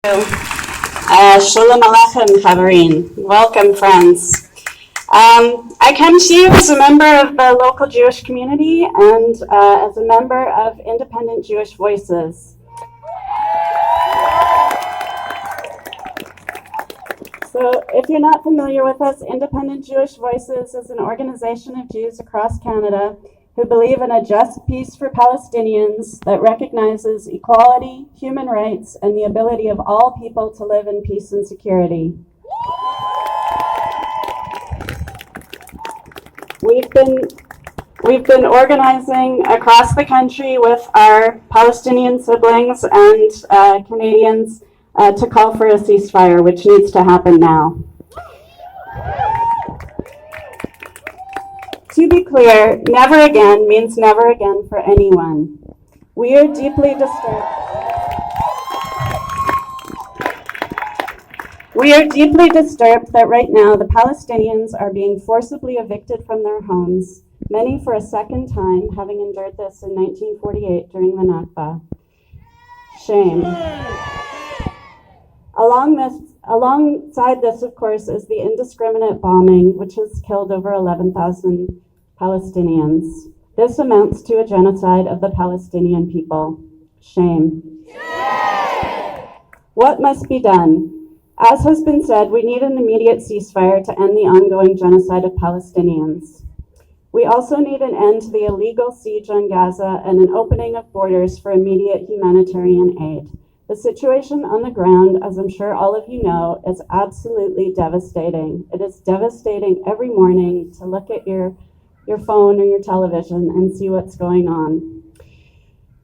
Shalom Aleichem, Chaverin. Welcome, friends. I come to you as a member of the local Jewish community and as a member of Independent Jewish Voices. So if you're not familiar with us, Independent Jewish Voices is an organization of Jews across Canada who believe in a just peace for Palestinians that recognizes equality, human rights, and the ability of all people to live in peace and security. We've been organizing across the country with our Palestinian siblings and Canadians to call for a ceasefire, which needs to happen now. To be clear, never again means never again for anyone. We are deeply disturbed. We are deeply disturbed that right now the Palestinians are being forcibly evicted from their homes, many for a second time, having endured this in 1948 during the Nakba. Shame. Alongside this, of course, is the indiscriminate bombing, which has killed over 11,000 Palestinians. This amounts to a genocide of the Palestinian people. Shame. What must be done? As has been said, we need an immediate ceasefire to end the ongoing genocide of Palestinians. We also need an end to the illegal siege on Gaza and an opening of borders for immediate humanitarian aid. The situation on the ground, as I'm sure all of you know, is absolutely devastating. It is devastating every morning to look at your phone or your television and see what's going on.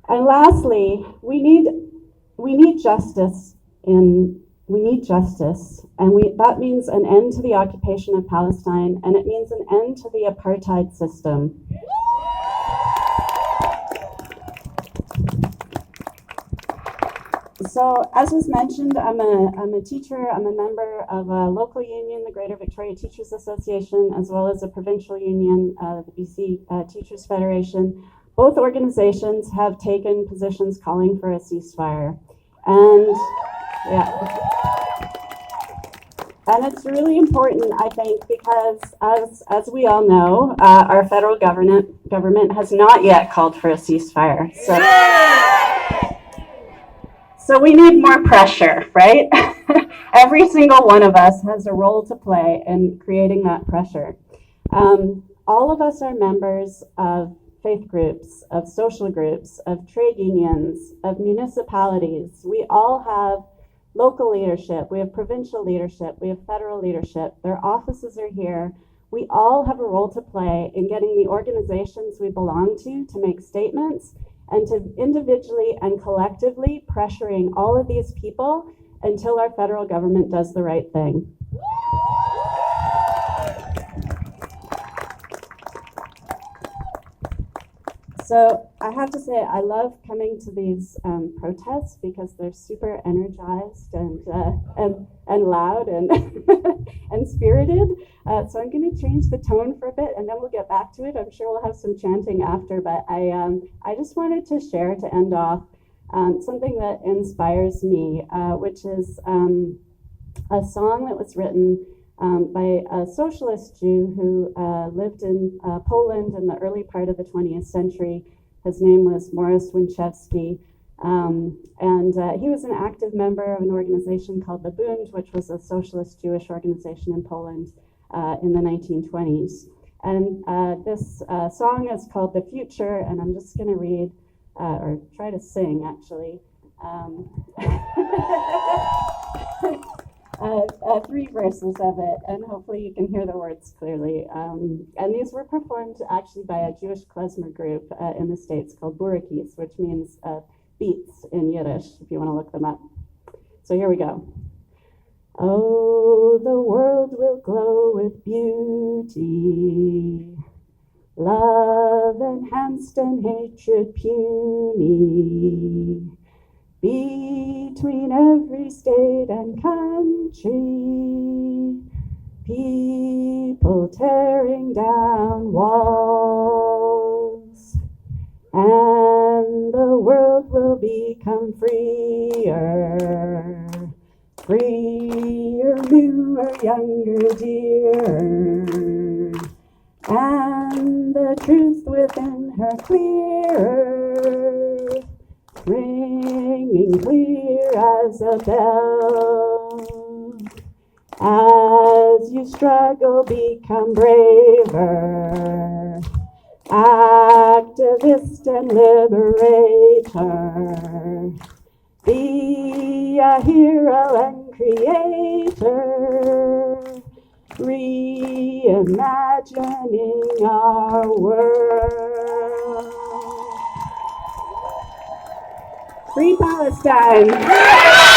And lastly, we need justice, and that means an end to the occupation of Palestine, and it means an end to the apartheid system. So, as was mentioned, I'm a teacher. I'm a member of a local union, the Greater Victoria Teachers Association, as well as a provincial union, the BC Teachers Federation. Both organizations have taken positions calling for a ceasefire. And it's really important, I think, because as we all know, our federal government has not yet called for a ceasefire. So we need more pressure, right? Every single one of us has a role to play in creating that pressure. All of us are members of faith groups, of social groups, of trade unions, of municipalities. We all have local leadership, we have provincial leadership, we have federal leadership. Their offices are here. We all have a role to play in getting the organizations we belong to make statements and to individually and collectively pressuring all of these people until our federal government does the right thing. So I have to say, I love coming to these protests because they're super energized and loud and and spirited. So I'm going to change the tone for a bit, and then we'll get back to it. I'm sure we'll have some chanting after, but I just wanted to share to end off something that inspires me, which is a song that was written by a socialist Jew who lived in Poland in the early part of the 20th century. His name was Morris Winchevsky, and he was an active member of an organization called the Bund, which was a socialist Jewish organization in Poland in the 1920s. And this song is called The Future, and I'm just going to read, or try to sing actually. Three verses of it, and hopefully you can hear the words clearly. And these were performed actually by a Jewish klezmer group in the States called Burakis, which means beats in Yiddish, if you want to look them up. So here we go. Oh, the world will glow with beauty, love enhanced and hatred puny. Between every state and country, people tearing down walls, and the world will become freer freer, newer, younger, dearer, and the truth within her clearer, ringing clear as a bell. As you struggle, become braver, activist and liberator. Be a hero and creator, reimagining our world. Free Palestine!